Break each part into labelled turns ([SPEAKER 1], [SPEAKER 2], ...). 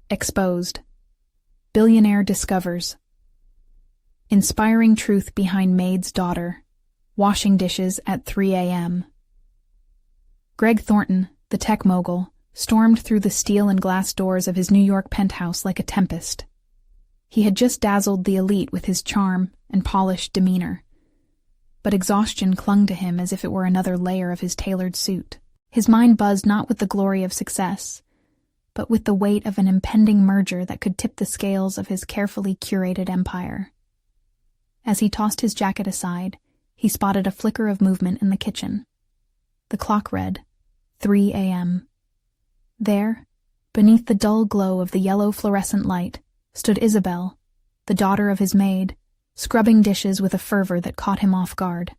[SPEAKER 1] Exposed. Billionaire discovers. Inspiring truth behind Maid's daughter. Washing dishes at 3 a.m. Greg Thornton, the tech mogul, stormed through the steel and glass doors of his New York penthouse like a tempest. He had just dazzled the elite with his charm and polished demeanor. But exhaustion clung to him as if it were another layer of his tailored suit. His mind buzzed not with the glory of success, but with the weight of an impending merger that could tip the scales of his carefully curated empire. As he tossed his jacket aside, he spotted a flicker of movement in the kitchen. The clock read 3 a.m. There, beneath the dull glow of the yellow fluorescent light, stood Isabel, the daughter of his maid, scrubbing dishes with a fervor that caught him off guard.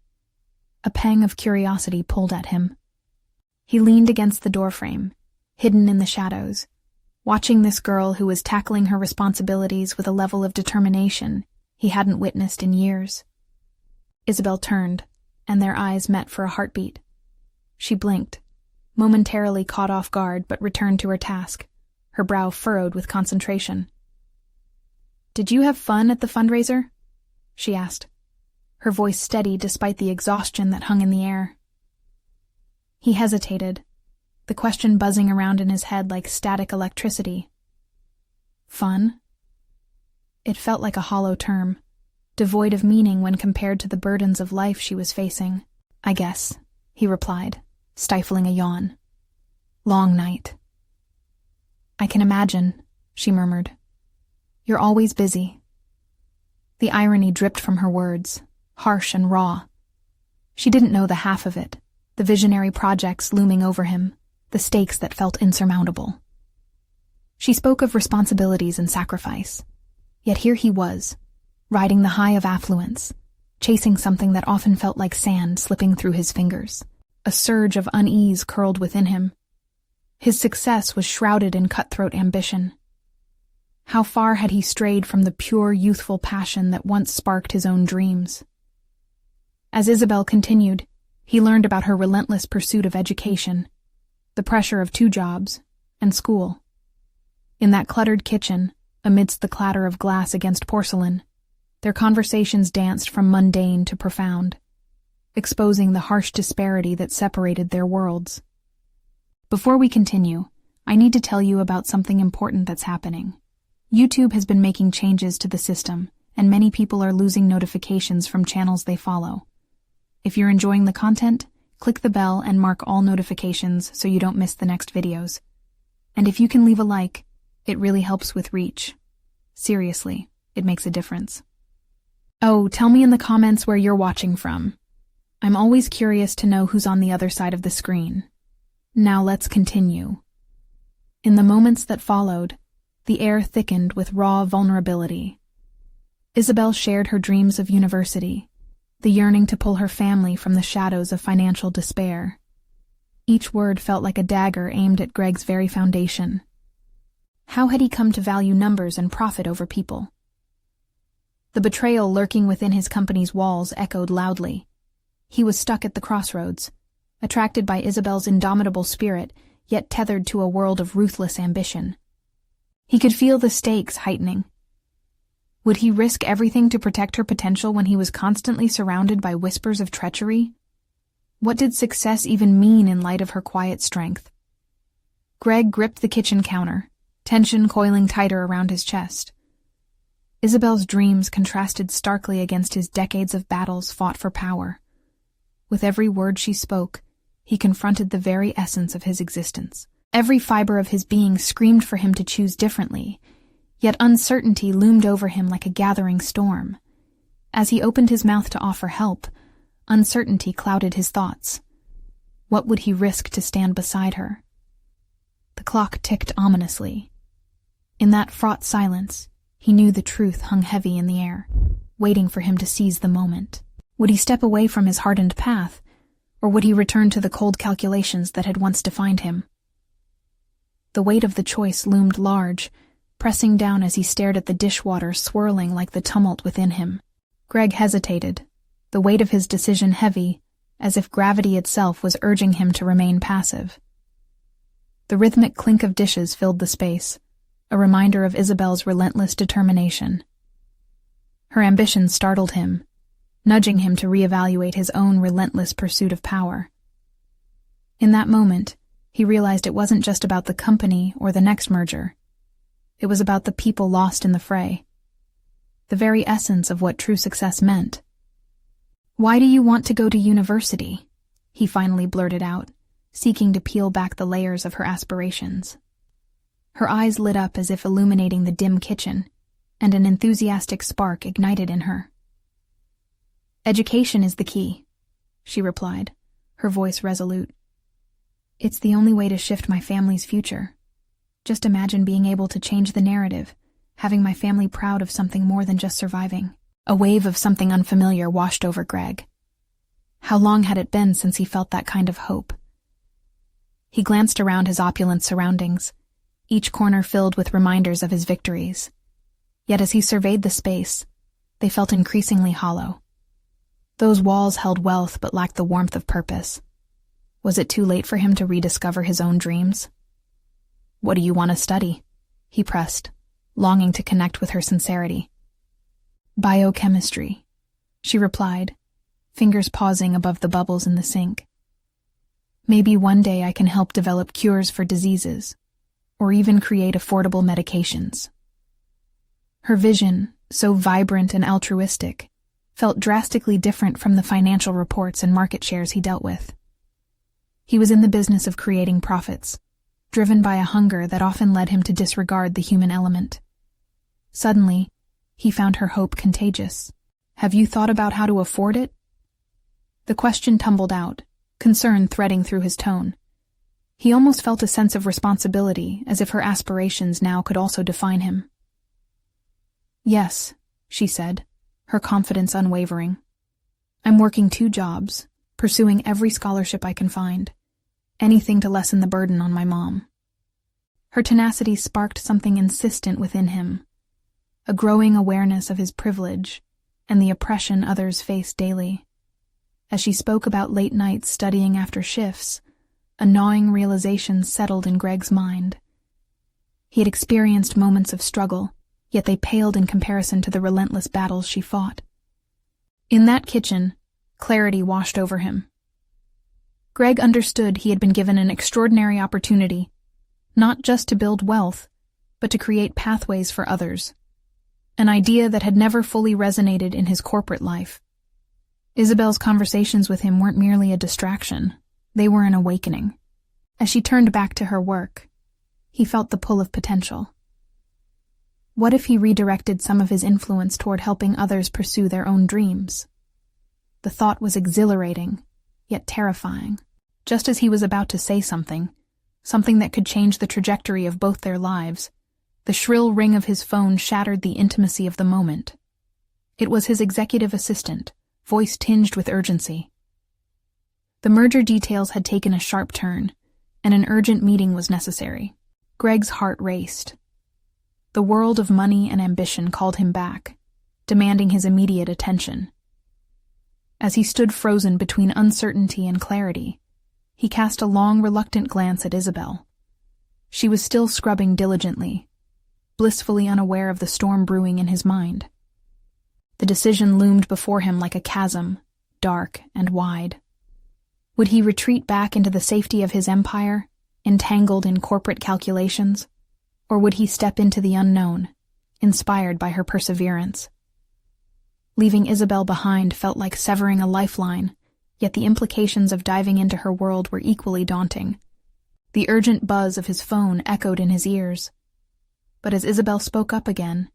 [SPEAKER 1] A pang of curiosity pulled at him. He leaned against the doorframe, hidden in the shadows, watching this girl who was tackling her responsibilities with a level of determination he hadn't witnessed in years. Isabel turned, and their eyes met for a heartbeat. She blinked, momentarily caught off guard but returned to her task, her brow furrowed with concentration. "Did you have fun at the fundraiser?" she asked, her voice steady despite the exhaustion that hung in the air. He hesitated, the question buzzing around in his head like static electricity. Fun? It felt like a hollow term, devoid of meaning when compared to the burdens of life she was facing. "I guess," he replied, stifling a yawn. "Long night." "I can imagine," she murmured. "You're always busy." The irony dripped from her words, harsh and raw. She didn't know the half of it, the visionary projects looming over him, the stakes that felt insurmountable. She spoke of responsibilities and sacrifice. Yet here he was, riding the high of affluence, chasing something that often felt like sand slipping through his fingers. A surge of unease curled within him. His success was shrouded in cutthroat ambition. How far had he strayed from the pure youthful passion that once sparked his own dreams? As Isabel continued, he learned about her relentless pursuit of education, the pressure of 2 jobs, and school. In that cluttered kitchen, amidst the clatter of glass against porcelain, their conversations danced from mundane to profound, exposing the harsh disparity that separated their worlds. Before we continue, I need to tell you about something important that's happening. YouTube has been making changes to the system, and many people are losing notifications from channels they follow. If you're enjoying the content, click the bell and mark all notifications so you don't miss the next videos. And if you can leave a like, it really helps with reach. Seriously, it makes a difference. Oh, tell me in the comments where you're watching from. I'm always curious to know who's on the other side of the screen. Now let's continue. In the moments that followed, the air thickened with raw vulnerability. Isabel shared her dreams of university, the yearning to pull her family from the shadows of financial despair. Each word felt like a dagger aimed at Greg's very foundation. How had he come to value numbers and profit over people? The betrayal lurking within his company's walls echoed loudly. He was stuck at the crossroads, attracted by Isabel's indomitable spirit, yet tethered to a world of ruthless ambition. He could feel the stakes heightening. Would he risk everything to protect her potential when he was constantly surrounded by whispers of treachery? What did success even mean in light of her quiet strength? Greg gripped the kitchen counter, tension coiling tighter around his chest. Isabel's dreams contrasted starkly against his decades of battles fought for power. With every word she spoke, he confronted the very essence of his existence. Every fiber of his being screamed for him to choose differently, yet uncertainty loomed over him like a gathering storm. As he opened his mouth to offer help, uncertainty clouded his thoughts. What would he risk to stand beside her? The clock ticked ominously. In that fraught silence, he knew the truth hung heavy in the air, waiting for him to seize the moment. Would he step away from his hardened path, or would he return to the cold calculations that had once defined him? The weight of the choice loomed large, pressing down as he stared at the dishwater swirling like the tumult within him. Greg hesitated, the weight of his decision heavy, as if gravity itself was urging him to remain passive. The rhythmic clink of dishes filled the space, a reminder of Isabel's relentless determination. Her ambition startled him, nudging him to reevaluate his own relentless pursuit of power. In that moment, he realized it wasn't just about the company or the next merger. It was about the people lost in the fray. The very essence of what true success meant. "Why do you want to go to university?" he finally blurted out, seeking to peel back the layers of her aspirations. Her eyes lit up as if illuminating the dim kitchen, and an enthusiastic spark ignited in her. "Education is the key," she replied, her voice resolute. "It's the only way to shift my family's future. Just imagine being able to change the narrative, having my family proud of something more than just surviving." A wave of something unfamiliar washed over Greg. How long had it been since he felt that kind of hope? He glanced around his opulent surroundings, each corner filled with reminders of his victories. Yet as he surveyed the space, they felt increasingly hollow. Those walls held wealth but lacked the warmth of purpose. Was it too late for him to rediscover his own dreams? "What do you want to study?" he pressed, longing to connect with her sincerity. "Biochemistry," she replied, fingers pausing above the bubbles in the sink. "Maybe one day I can help develop cures for diseases, or even create affordable medications." Her vision, so vibrant and altruistic, felt drastically different from the financial reports and market shares he dealt with. He was in the business of creating profits, driven by a hunger that often led him to disregard the human element. Suddenly, he found her hope contagious. "Have you thought about how to afford it?" The question tumbled out, concern threading through his tone. He almost felt a sense of responsibility, as if her aspirations now could also define him. "Yes," she said, her confidence unwavering. "I'm working 2 jobs, pursuing every scholarship I can find. Anything to lessen the burden on my mom." Her tenacity sparked something insistent within him, a growing awareness of his privilege and the oppression others face daily. As she spoke about late nights studying after shifts, a gnawing realization settled in Greg's mind. He had experienced moments of struggle, yet they paled in comparison to the relentless battles she fought. In that kitchen, clarity washed over him. Greg understood he had been given an extraordinary opportunity, not just to build wealth, but to create pathways for others. An idea that had never fully resonated in his corporate life. Isabel's conversations with him weren't merely a distraction, they were an awakening. As she turned back to her work, he felt the pull of potential. What if he redirected some of his influence toward helping others pursue their own dreams? The thought was exhilarating, yet terrifying. Just as he was about to say something that could change the trajectory of both their lives, the shrill ring of his phone shattered the intimacy of the moment. It was his executive assistant, voice tinged with urgency. The merger details had taken a sharp turn, and an urgent meeting was necessary. Greg's heart raced. The world of money and ambition called him back, demanding his immediate attention. As he stood frozen between uncertainty and clarity, he cast a long, reluctant glance at Isabel. She was still scrubbing diligently, blissfully unaware of the storm brewing in his mind. The decision loomed before him like a chasm, dark and wide. Would he retreat back into the safety of his empire, entangled in corporate calculations, or would he step into the unknown, inspired by her perseverance? Leaving Isabel behind felt like severing a lifeline, yet the implications of diving into her world were equally daunting. The urgent buzz of his phone echoed in his ears. But as Isabel spoke up again,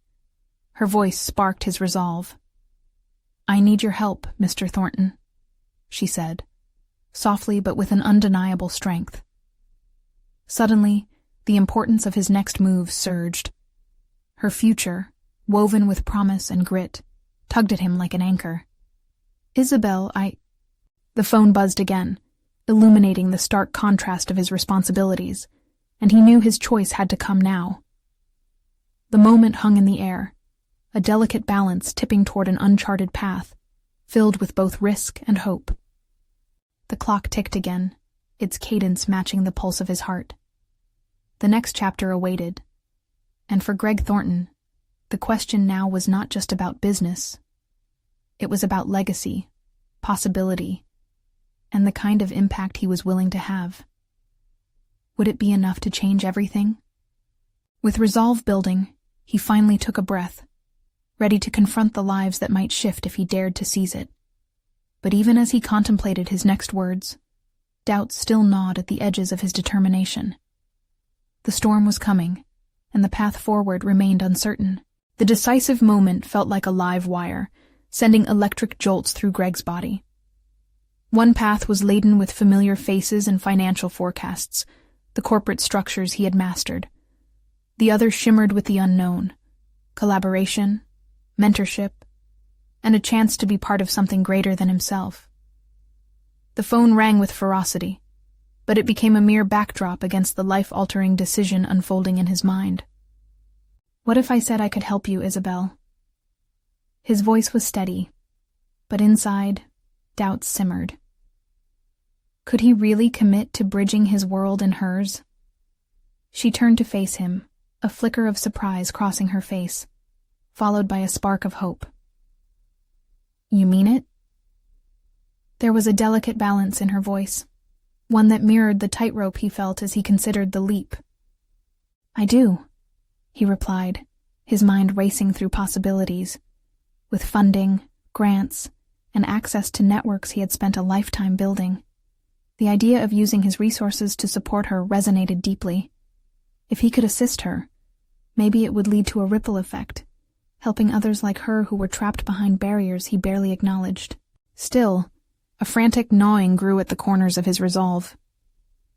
[SPEAKER 1] her voice sparked his resolve. "I need your help, Mr. Thornton," she said, softly but with an undeniable strength. Suddenly, the importance of his next move surged. Her future, woven with promise and grit, tugged at him like an anchor. "Isabel, The phone buzzed again, illuminating the stark contrast of his responsibilities, and he knew his choice had to come now. The moment hung in the air, a delicate balance tipping toward an uncharted path, filled with both risk and hope. The clock ticked again, its cadence matching the pulse of his heart. The next chapter awaited. And for Greg Thornton, the question now was not just about business. It was about legacy, possibility, and the kind of impact he was willing to have. Would it be enough to change everything? With resolve building, he finally took a breath, ready to confront the lives that might shift if he dared to seize it. But even as he contemplated his next words, doubts still gnawed at the edges of his determination. The storm was coming, and the path forward remained uncertain. The decisive moment felt like a live wire, sending electric jolts through Greg's body. One path was laden with familiar faces and financial forecasts, the corporate structures he had mastered. The other shimmered with the unknown, collaboration, mentorship, and a chance to be part of something greater than himself. The phone rang with ferocity, but it became a mere backdrop against the life-altering decision unfolding in his mind. "What if I said I could help you, Isabel?" His voice was steady, but inside, doubts simmered. Could he really commit to bridging his world and hers? She turned to face him, a flicker of surprise crossing her face, followed by a spark of hope. "You mean it?" There was a delicate balance in her voice, one that mirrored the tightrope he felt as he considered the leap. "I do," he replied, his mind racing through possibilities. With funding, grants, and access to networks he had spent a lifetime building, the idea of using his resources to support her resonated deeply. If he could assist her, maybe it would lead to a ripple effect, helping others like her who were trapped behind barriers he barely acknowledged. Still, a frantic gnawing grew at the corners of his resolve.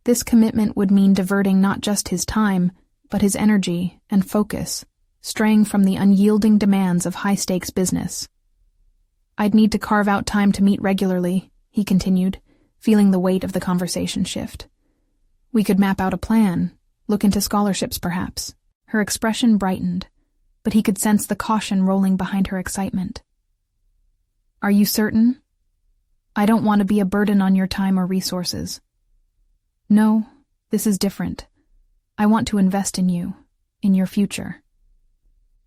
[SPEAKER 1] This commitment would mean diverting not just his time, but his energy and focus, straying from the unyielding demands of high-stakes business. "I'd need to carve out time to meet regularly," he continued, feeling the weight of the conversation shift. "We could map out a plan, look into scholarships perhaps." Her expression brightened, but he could sense the caution rolling behind her excitement. "Are you certain? I don't want to be a burden on your time or resources." "No, this is different. I want to invest in you, in your future."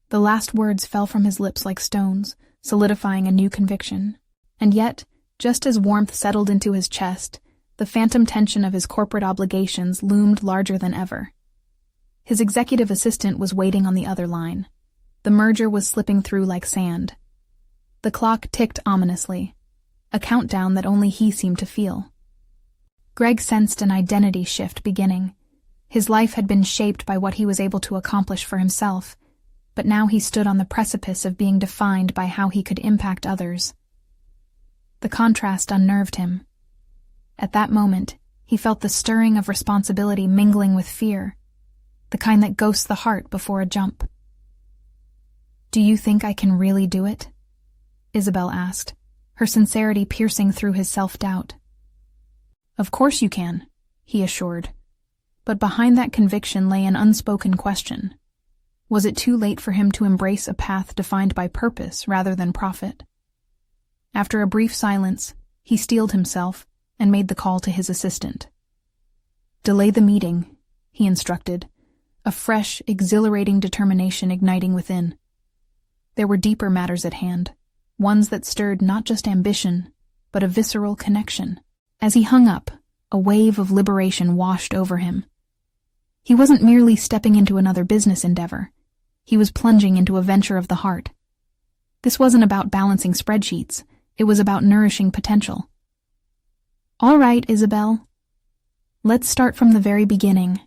[SPEAKER 1] The last words fell from his lips like stones, solidifying a new conviction. And yet, just as warmth settled into his chest, the phantom tension of his corporate obligations loomed larger than ever. His executive assistant was waiting on the other line. The merger was slipping through like sand. The clock ticked ominously, a countdown that only he seemed to feel. Greg sensed an identity shift beginning. His life had been shaped by what he was able to accomplish for himself, but now he stood on the precipice of being defined by how he could impact others. The contrast unnerved him. At that moment, he felt the stirring of responsibility mingling with fear, the kind that ghosts the heart before a jump. "Do you think I can really do it?" Isabel asked, her sincerity piercing through his self-doubt. "Of course you can," he assured. But behind that conviction lay an unspoken question. Was it too late for him to embrace a path defined by purpose rather than profit? After a brief silence, he steeled himself and made the call to his assistant. "Delay the meeting," he instructed, a fresh, exhilarating determination igniting within. There were deeper matters at hand, ones that stirred not just ambition, but a visceral connection. As he hung up, a wave of liberation washed over him. He wasn't merely stepping into another business endeavor. He was plunging into a venture of the heart. This wasn't about balancing spreadsheets. It was about nourishing potential. "All right, Isabel. Let's start from the very beginning,"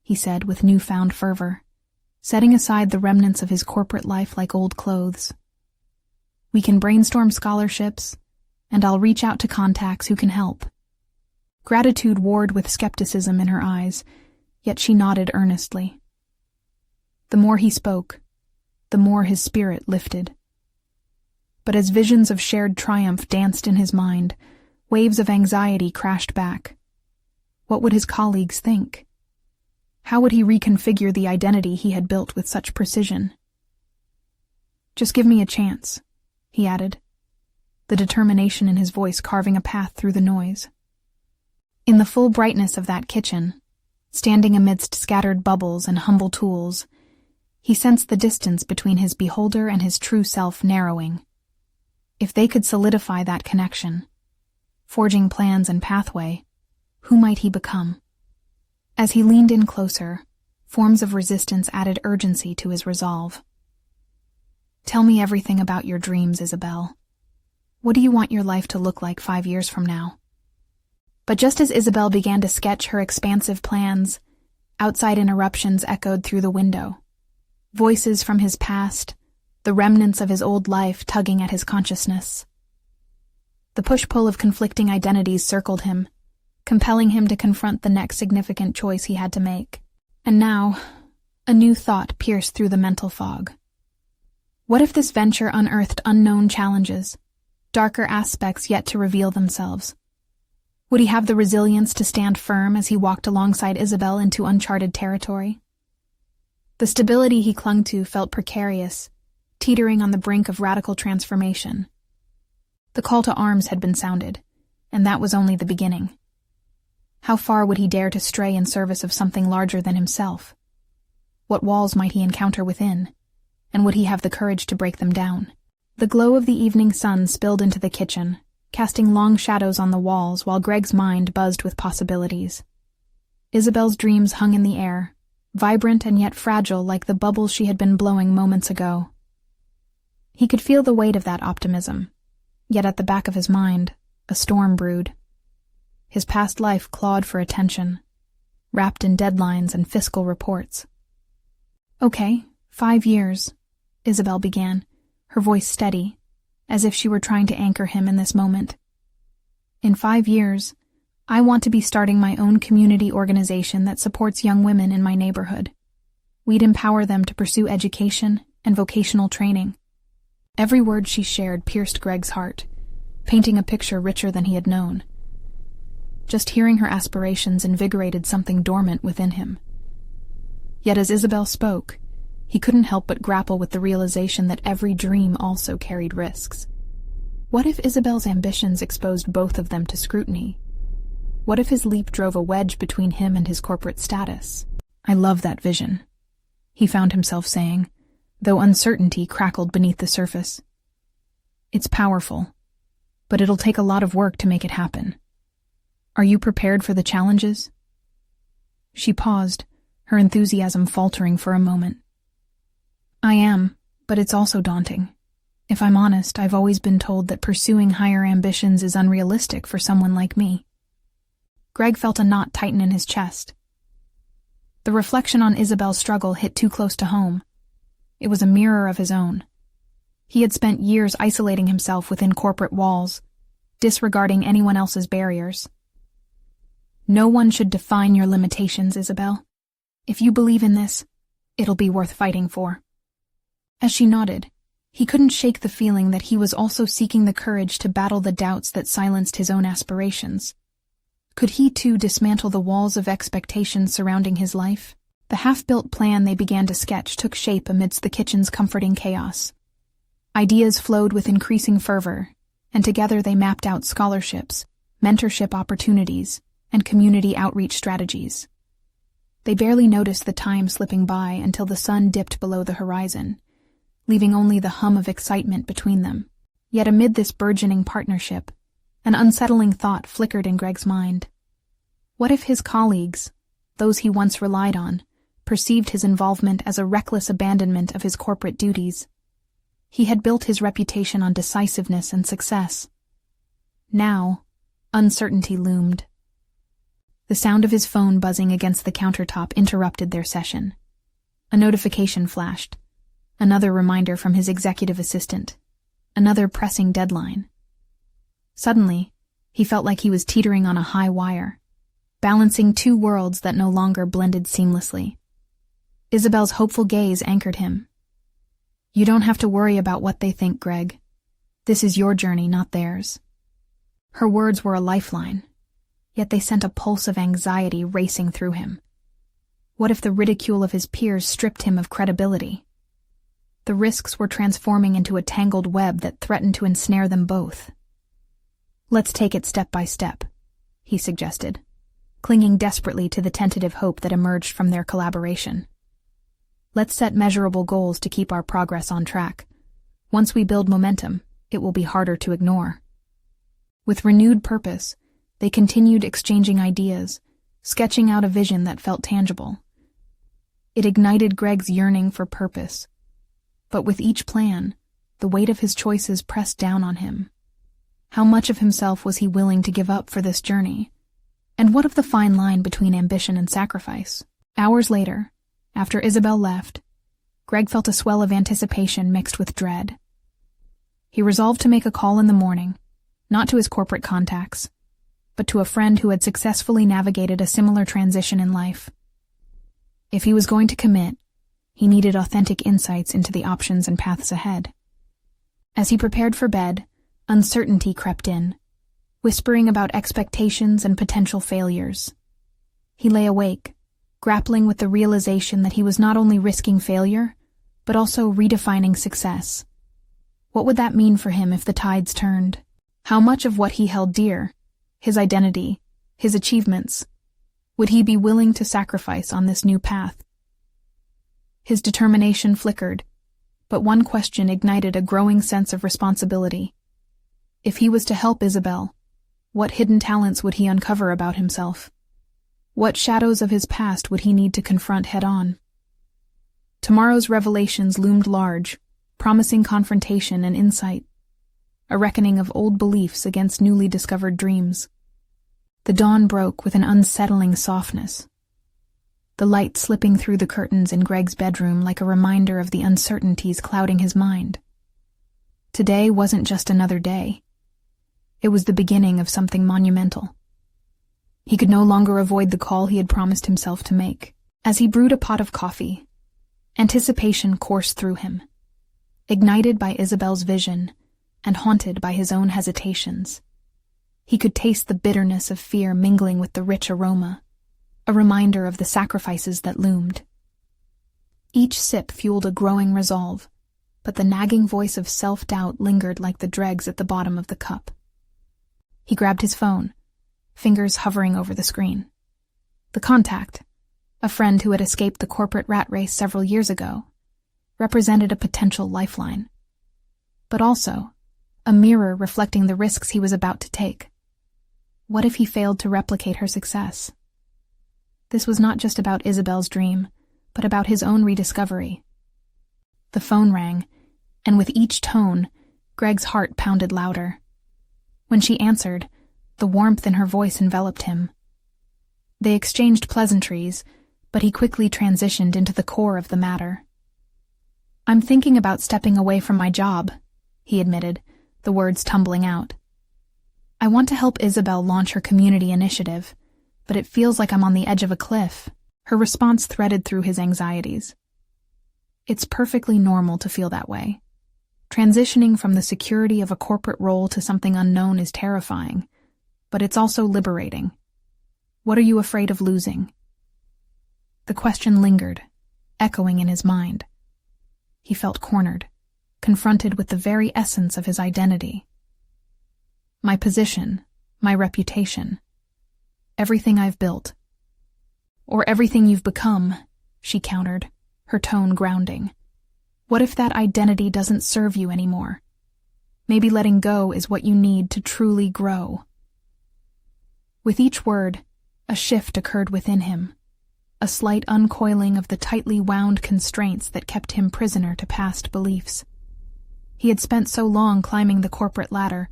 [SPEAKER 1] he said with newfound fervor, setting aside the remnants of his corporate life like old clothes. "We can brainstorm scholarships, and I'll reach out to contacts who can help." Gratitude warred with skepticism in her eyes, yet she nodded earnestly. The more he spoke, the more his spirit lifted. But as visions of shared triumph danced in his mind, waves of anxiety crashed back. What would his colleagues think? How would he reconfigure the identity he had built with such precision? "Just give me a chance," he added, the determination in his voice carving a path through the noise. In the full brightness of that kitchen, standing amidst scattered bubbles and humble tools, He sensed the distance between his beholder and his true self narrowing. If they could solidify that connection, forging plans and pathway, who might he become? As he leaned in closer, forms of resistance added urgency to his resolve. Tell me everything about your dreams, Isabel. What do you want your life to look like 5 years from now? But just as Isabel began to sketch her expansive plans, outside interruptions echoed through the window. Voices from his past, the remnants of his old life tugging at his consciousness. The push-pull of conflicting identities circled him, compelling him to confront the next significant choice he had to make. And now, a new thought pierced through the mental fog. What if this venture unearthed unknown challenges, darker aspects yet to reveal themselves? Would he have the resilience to stand firm as he walked alongside Isabel into uncharted territory? The stability he clung to felt precarious, teetering on the brink of radical transformation. The call to arms had been sounded, and that was only the beginning. How far would he dare to stray in service of something larger than himself? What walls might he encounter within, and would he have the courage to break them down? The glow of the evening sun spilled into the kitchen, casting long shadows on the walls while Greg's mind buzzed with possibilities. Isabel's dreams hung in the air, vibrant and yet fragile like the bubbles she had been blowing moments ago. He could feel the weight of that optimism, yet at the back of his mind, a storm brewed. His past life clawed for attention, wrapped in deadlines and fiscal reports. Okay, 5 years, Isabel began, her voice steady, as if she were trying to anchor him in this moment. In 5 years, I want to be starting my own community organization that supports young women in my neighborhood. We'd empower them to pursue education and vocational training. Every word she shared pierced Greg's heart, painting a picture richer than he had known. Just hearing her aspirations invigorated something dormant within him. Yet as Isabel spoke, he couldn't help but grapple with the realization that every dream also carried risks. What if Isabel's ambitions exposed both of them to scrutiny? What if his leap drove a wedge between him and his corporate status? I love that vision, he found himself saying, though uncertainty crackled beneath the surface. It's powerful, but it'll take a lot of work to make it happen. Are you prepared for the challenges? She paused, her enthusiasm faltering for a moment. I am, but it's also daunting. If I'm honest, I've always been told that pursuing higher ambitions is unrealistic for someone like me. Greg felt a knot tighten in his chest. The reflection on Isabel's struggle hit too close to home. It was a mirror of his own. He had spent years isolating himself within corporate walls, disregarding anyone else's barriers. No one should define your limitations, Isabel. If you believe in this, it'll be worth fighting for. As she nodded, he couldn't shake the feeling that he was also seeking the courage to battle the doubts that silenced his own aspirations. Could he too dismantle the walls of expectations surrounding his life? The half-built plan they began to sketch took shape amidst the kitchen's comforting chaos. Ideas flowed with increasing fervor, and together they mapped out scholarships, mentorship opportunities, and community outreach strategies. They barely noticed the time slipping by until the sun dipped below the horizon, leaving only the hum of excitement between them. Yet amid this burgeoning partnership, an unsettling thought flickered in Greg's mind. What if his colleagues, those he once relied on, perceived his involvement as a reckless abandonment of his corporate duties? He had built his reputation on decisiveness and success. Now, uncertainty loomed. The sound of his phone buzzing against the countertop interrupted their session. A notification flashed. Another reminder from his executive assistant. Another pressing deadline. Suddenly, he felt like he was teetering on a high wire, balancing two worlds that no longer blended seamlessly. Isabel's hopeful gaze anchored him. You don't have to worry about what they think, Greg. This is your journey, not theirs. Her words were a lifeline, yet they sent a pulse of anxiety racing through him. What if the ridicule of his peers stripped him of credibility? The risks were transforming into a tangled web that threatened to ensnare them both. Let's take it step by step, he suggested, clinging desperately to the tentative hope that emerged from their collaboration. Let's set measurable goals to keep our progress on track. Once we build momentum, it will be harder to ignore. With renewed purpose, they continued exchanging ideas, sketching out a vision that felt tangible. It ignited Greg's yearning for purpose. But with each plan, the weight of his choices pressed down on him. How much of himself was he willing to give up for this journey? And what of the fine line between ambition and sacrifice? Hours later, after Isabel left, Greg felt a swell of anticipation mixed with dread. He resolved to make a call in the morning, not to his corporate contacts, but to a friend who had successfully navigated a similar transition in life. If he was going to commit, he needed authentic insights into the options and paths ahead. As he prepared for bed, uncertainty crept in, whispering about expectations and potential failures. He lay awake, grappling with the realization that he was not only risking failure, but also redefining success. What would that mean for him if the tides turned? How much of what he held dear, his identity, his achievements, would he be willing to sacrifice on this new path? His determination flickered, but one question ignited a growing sense of responsibility. If he was to help Isabel, what hidden talents would he uncover about himself? What shadows of his past would he need to confront head-on? Tomorrow's revelations loomed large, promising confrontation and insight, a reckoning of old beliefs against newly discovered dreams. The dawn broke with an unsettling softness, the light slipping through the curtains in Greg's bedroom like a reminder of the uncertainties clouding his mind. Today wasn't just another day. It was the beginning of something monumental. He could no longer avoid the call he had promised himself to make. As he brewed a pot of coffee, anticipation coursed through him, ignited by Isabel's vision and haunted by his own hesitations. He could taste the bitterness of fear mingling with the rich aroma, a reminder of the sacrifices that loomed. Each sip fueled a growing resolve, but the nagging voice of self-doubt lingered like the dregs at the bottom of the cup. He grabbed his phone, fingers hovering over the screen. The contact, a friend who had escaped the corporate rat race several years ago, represented a potential lifeline, but also a mirror reflecting the risks he was about to take. What if he failed to replicate her success? This was not just about Isabel's dream, but about his own rediscovery. The phone rang, and with each tone, Greg's heart pounded louder. When she answered, the warmth in her voice enveloped him. They exchanged pleasantries, but he quickly transitioned into the core of the matter. "I'm thinking about stepping away from my job," he admitted, the words tumbling out. "I want to help Isabel launch her community initiative, but it feels like I'm on the edge of a cliff." Her response threaded through his anxieties. It's perfectly normal to feel that way. Transitioning from the security of a corporate role to something unknown is terrifying, but it's also liberating. What are you afraid of losing? The question lingered, echoing in his mind. He felt cornered, confronted with the very essence of his identity. My position, my reputation, everything I've built. Or everything you've become, she countered, her tone grounding. What if that identity doesn't serve you anymore? Maybe letting go is what you need to truly grow. With each word, a shift occurred within him, a slight uncoiling of the tightly wound constraints that kept him prisoner to past beliefs. He had spent so long climbing the corporate ladder,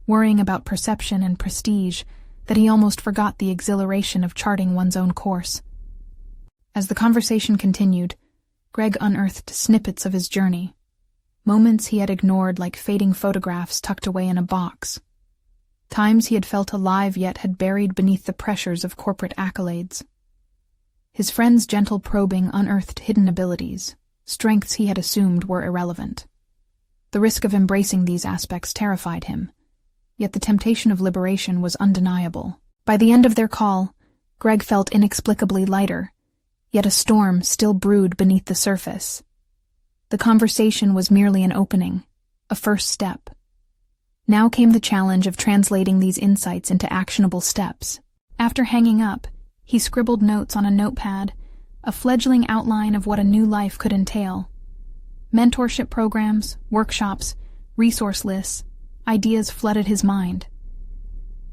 [SPEAKER 1] worrying about perception and prestige, that he almost forgot the exhilaration of charting one's own course. As the conversation continued, Greg unearthed snippets of his journey, moments he had ignored like fading photographs tucked away in a box, times he had felt alive yet had buried beneath the pressures of corporate accolades. His friend's gentle probing unearthed hidden abilities, strengths he had assumed were irrelevant. The risk of embracing these aspects terrified him, yet the temptation of liberation was undeniable. By the end of their call, Greg felt inexplicably lighter, yet a storm still brewed beneath the surface. The conversation was merely an opening, a first step. Now came the challenge of translating these insights into actionable steps. After hanging up, he scribbled notes on a notepad, a fledgling outline of what a new life could entail. Mentorship programs, workshops, resource lists, ideas flooded his mind.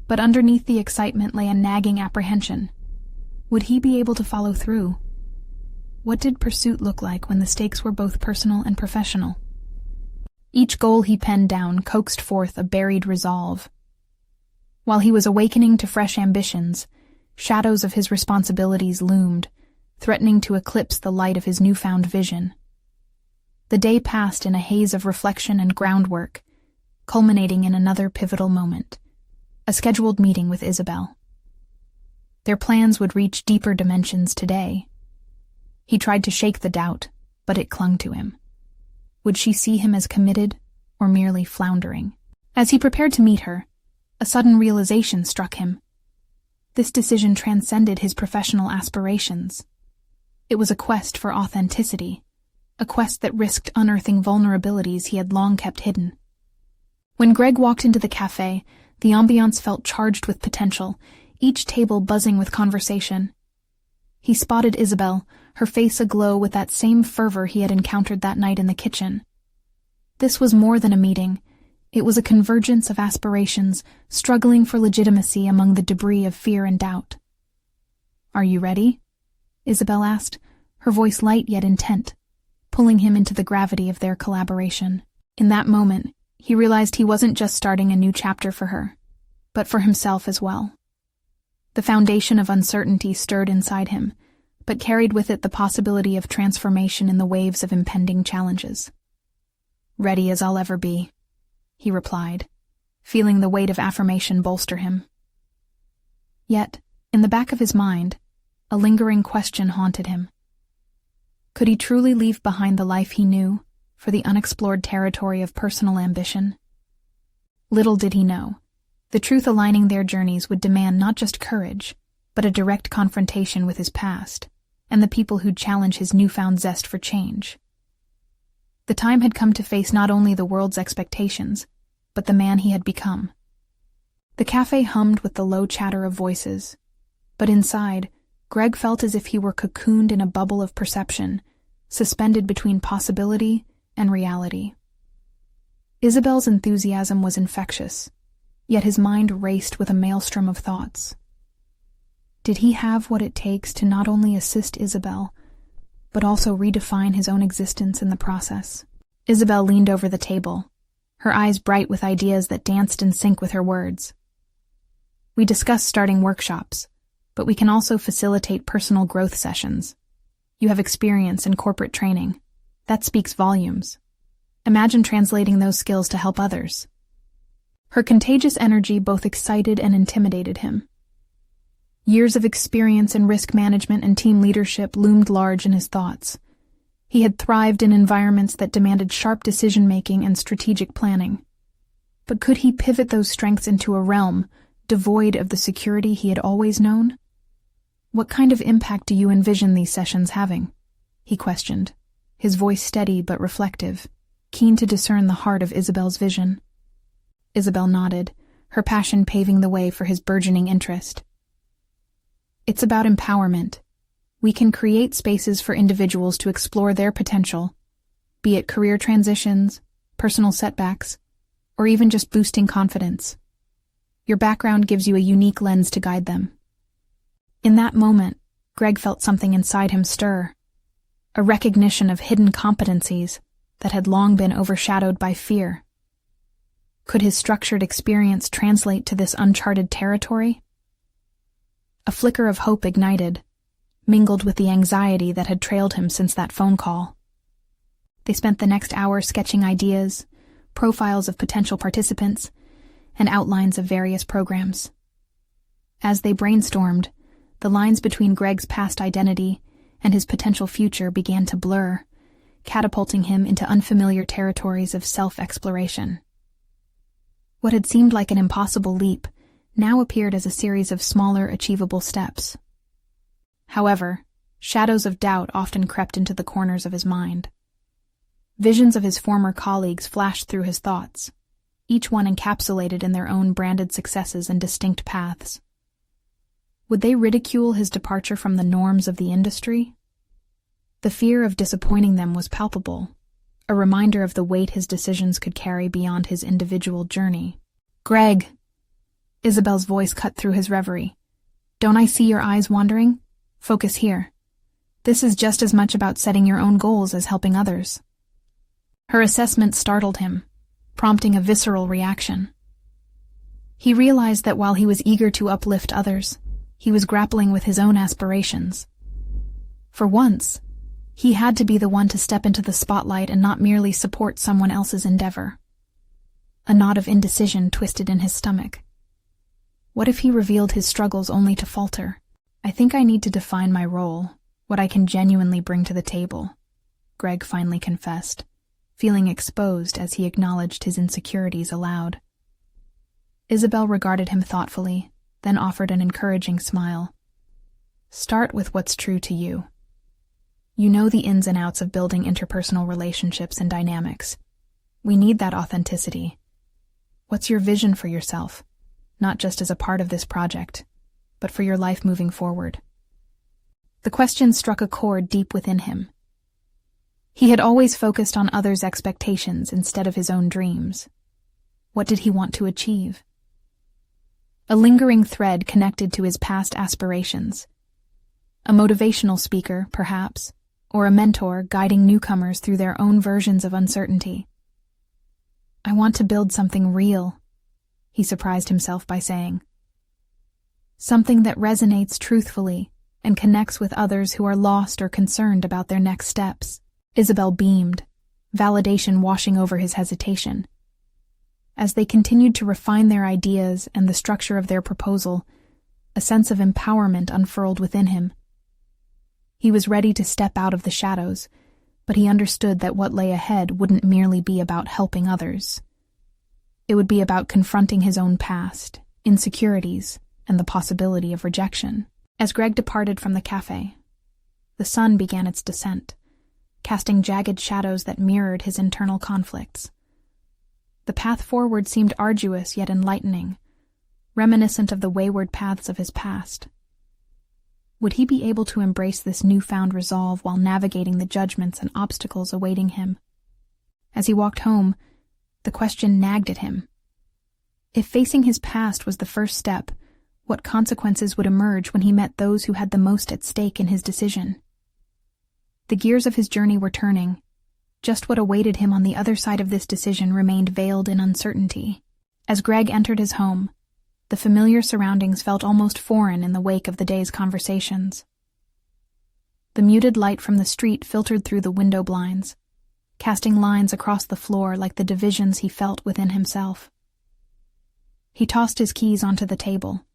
[SPEAKER 1] But underneath the excitement lay a nagging apprehension. Would he be able to follow through? What did pursuit look like when the stakes were both personal and professional? Each goal he penned down coaxed forth a buried resolve. While he was awakening to fresh ambitions, shadows of his responsibilities loomed, threatening to eclipse the light of his newfound vision. The day passed in a haze of reflection and groundwork, culminating in another pivotal moment, a scheduled meeting with Isabel. Their plans would reach deeper dimensions today. He tried to shake the doubt, but it clung to him. Would she see him as committed or merely floundering? As he prepared to meet her, a sudden realization struck him. This decision transcended his professional aspirations. It was a quest for authenticity, a quest that risked unearthing vulnerabilities he had long kept hidden. When Greg walked into the cafe, the ambiance felt charged with potential, each table buzzing with conversation. He spotted Isabel, her face aglow with that same fervor he had encountered that night in the kitchen. This was more than a meeting. It was a convergence of aspirations, struggling for legitimacy among the debris of fear and doubt. "Are you ready?" Isabel asked, her voice light yet intent, pulling him into the gravity of their collaboration. In that moment, he realized he wasn't just starting a new chapter for her, but for himself as well. The foundation of uncertainty stirred inside him, but carried with it the possibility of transformation in the waves of impending challenges. "Ready as I'll ever be," he replied, feeling the weight of affirmation bolster him. Yet, in the back of his mind, a lingering question haunted him. Could he truly leave behind the life he knew for the unexplored territory of personal ambition? Little did he know, the truth aligning their journeys would demand not just courage, but a direct confrontation with his past and the people who'd challenge his newfound zest for change. The time had come to face not only the world's expectations, but the man he had become. The cafe hummed with the low chatter of voices, but inside, Greg felt as if he were cocooned in a bubble of perception, suspended between possibility and reality. Isabel's enthusiasm was infectious, yet his mind raced with a maelstrom of thoughts. Did he have what it takes to not only assist Isabel, but also redefine his own existence in the process? Isabel leaned over the table, her eyes bright with ideas that danced in sync with her words. "We discussed starting workshops, but we can also facilitate personal growth sessions. You have experience in corporate training. That speaks volumes. Imagine translating those skills to help others." Her contagious energy both excited and intimidated him. Years of experience in risk management and team leadership loomed large in his thoughts. He had thrived in environments that demanded sharp decision-making and strategic planning. But could he pivot those strengths into a realm devoid of the security he had always known? "What kind of impact do you envision these sessions having?" he questioned, his voice steady but reflective, keen to discern the heart of Isabel's vision. Isabel nodded, her passion paving the way for his burgeoning interest. "It's about empowerment. We can create spaces for individuals to explore their potential, be it career transitions, personal setbacks, or even just boosting confidence. Your background gives you a unique lens to guide them." In that moment, Greg felt something inside him stir, a recognition of hidden competencies that had long been overshadowed by fear. Could his structured experience translate to this uncharted territory? A flicker of hope ignited, mingled with the anxiety that had trailed him since that phone call. They spent the next hour sketching ideas, profiles of potential participants, and outlines of various programs. As they brainstormed, the lines between Greg's past identity and his potential future began to blur, catapulting him into unfamiliar territories of self-exploration. What had seemed like an impossible leap now appeared as a series of smaller, achievable steps. However, shadows of doubt often crept into the corners of his mind. Visions of his former colleagues flashed through his thoughts, each one encapsulated in their own branded successes and distinct paths. Would they ridicule his departure from the norms of the industry? The fear of disappointing them was palpable, a reminder of the weight his decisions could carry beyond his individual journey. "Greg," Isabel's voice cut through his reverie. "Don't I see your eyes wandering? Focus here. This is just as much about setting your own goals as helping others." Her assessment startled him, prompting a visceral reaction. He realized that while he was eager to uplift others, he was grappling with his own aspirations. For once, he had to be the one to step into the spotlight and not merely support someone else's endeavor. A knot of indecision twisted in his stomach. What if he revealed his struggles only to falter? "I think I need to define my role, what I can genuinely bring to the table," Greg finally confessed, feeling exposed as he acknowledged his insecurities aloud. Isabel regarded him thoughtfully, then offered an encouraging smile. "Start with what's true to you. You know the ins and outs of building interpersonal relationships and dynamics. We need that authenticity. What's your vision for yourself, not just as a part of this project, but for your life moving forward?" The question struck a chord deep within him. He had always focused on others' expectations instead of his own dreams. What did he want to achieve? A lingering thread connected to his past aspirations. A motivational speaker, perhaps, or a mentor guiding newcomers through their own versions of uncertainty. "I want to build something real," he surprised himself by saying. "Something that resonates truthfully and connects with others who are lost or concerned about their next steps." Isabel beamed, validation washing over his hesitation. As they continued to refine their ideas and the structure of their proposal, a sense of empowerment unfurled within him. He was ready to step out of the shadows, but he understood that what lay ahead wouldn't merely be about helping others. It would be about confronting his own past, insecurities, and the possibility of rejection. As Greg departed from the cafe, the sun began its descent, casting jagged shadows that mirrored his internal conflicts. The path forward seemed arduous yet enlightening, reminiscent of the wayward paths of his past. Would he be able to embrace this newfound resolve while navigating the judgments and obstacles awaiting him? As he walked home, the question nagged at him. If facing his past was the first step, what consequences would emerge when he met those who had the most at stake in his decision? The gears of his journey were turning. Just what awaited him on the other side of this decision remained veiled in uncertainty. As Greg entered his home, the familiar surroundings felt almost foreign in the wake of the day's conversations. The muted light from the street filtered through the window blinds, casting lines across the floor like the divisions he felt within himself. He tossed his keys onto the table,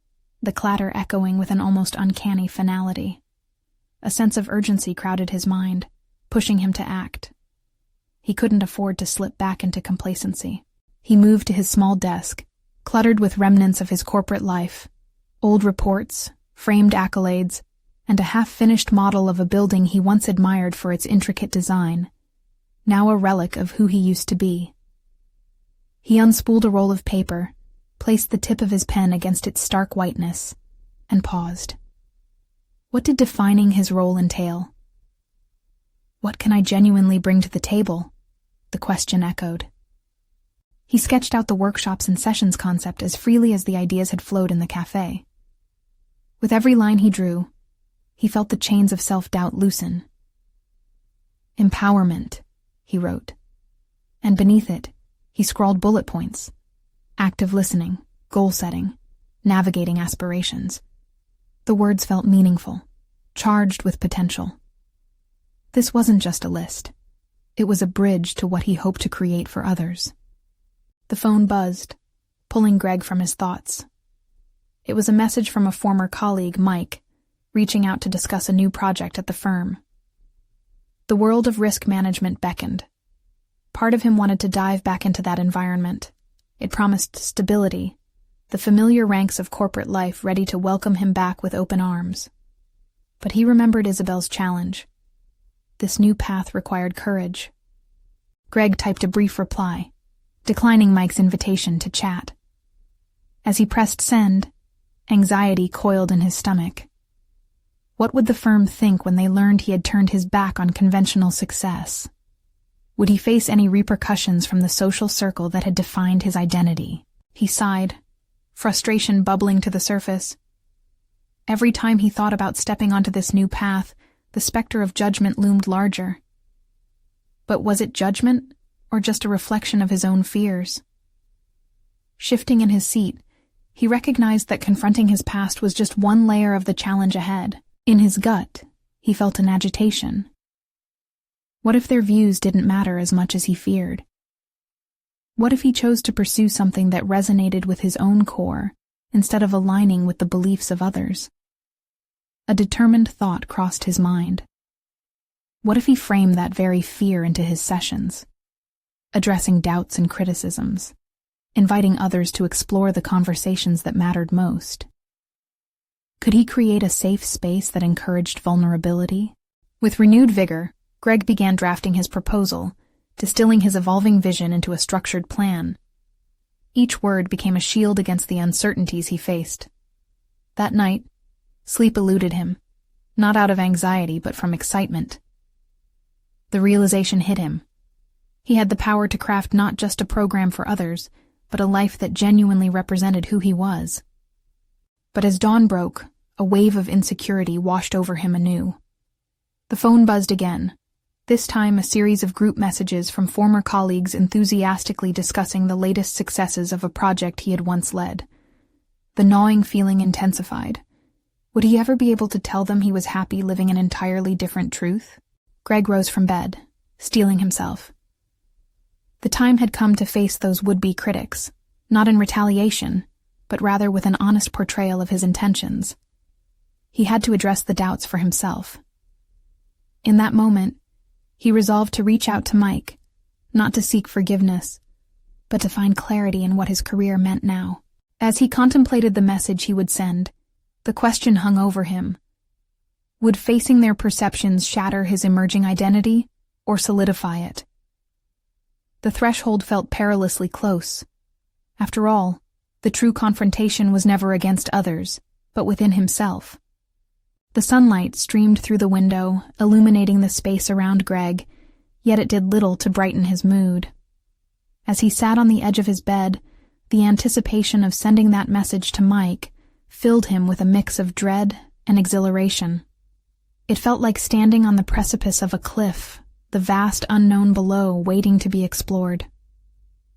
[SPEAKER 1] the clatter echoing with an almost uncanny finality. A sense of urgency crowded his mind, pushing him to act. He couldn't afford to slip back into complacency. He moved to his small desk, cluttered with remnants of his corporate life, old reports, framed accolades, and a half-finished model of a building he once admired for its intricate design, now a relic of who he used to be. He unspooled a roll of paper, placed the tip of his pen against its stark whiteness, and paused. What did defining his role entail? "What can I genuinely bring to the table?" the question echoed. He sketched out the workshops and sessions concept as freely as the ideas had flowed in the cafe. With every line he drew, he felt the chains of self-doubt loosen. "Empowerment," he wrote. And beneath it, he scrawled bullet points. Active listening, goal setting, navigating aspirations. The words felt meaningful, charged with potential. This wasn't just a list. It was a bridge to what he hoped to create for others. The phone buzzed, pulling Greg from his thoughts. It was a message from a former colleague, Mike, reaching out to discuss a new project at the firm. The world of risk management beckoned. Part of him wanted to dive back into that environment. It promised stability, the familiar ranks of corporate life ready to welcome him back with open arms. But he remembered Isabel's challenge. This new path required courage. Greg typed a brief reply, declining Mike's invitation to chat. As he pressed send, anxiety coiled in his stomach. What would the firm think when they learned he had turned his back on conventional success? Would he face any repercussions from the social circle that had defined his identity? He sighed, frustration bubbling to the surface. Every time he thought about stepping onto this new path, the specter of judgment loomed larger. But was it judgment, or just a reflection of his own fears? Shifting in his seat, he recognized that confronting his past was just one layer of the challenge ahead. In his gut, he felt an agitation. What if their views didn't matter as much as he feared? What if he chose to pursue something that resonated with his own core, instead of aligning with the beliefs of others? A determined thought crossed his mind. What if he framed that very fear into his sessions, addressing doubts and criticisms, inviting others to explore the conversations that mattered most? Could he create a safe space that encouraged vulnerability? With renewed vigor, Greg began drafting his proposal, distilling his evolving vision into a structured plan. Each word became a shield against the uncertainties he faced. That night, sleep eluded him, not out of anxiety but from excitement. The realization hit him. He had the power to craft not just a program for others, but a life that genuinely represented who he was. But as dawn broke, a wave of insecurity washed over him anew. The phone buzzed again, this time a series of group messages from former colleagues enthusiastically discussing the latest successes of a project he had once led. The gnawing feeling intensified. Would he ever be able to tell them he was happy living an entirely different truth? Greg rose from bed, steeling himself. The time had come to face those would-be critics, not in retaliation, but rather with an honest portrayal of his intentions. He had to address the doubts for himself. In that moment, he resolved to reach out to Mike, not to seek forgiveness, but to find clarity in what his career meant now. As he contemplated the message he would send, the question hung over him. Would facing their perceptions shatter his emerging identity, or solidify it? The threshold felt perilously close. After all, the true confrontation was never against others, but within himself. The sunlight streamed through the window, illuminating the space around Greg, yet it did little to brighten his mood. As he sat on the edge of his bed, the anticipation of sending that message to Mike filled him with a mix of dread and exhilaration. It felt like standing on the precipice of a cliff, the vast unknown below waiting to be explored.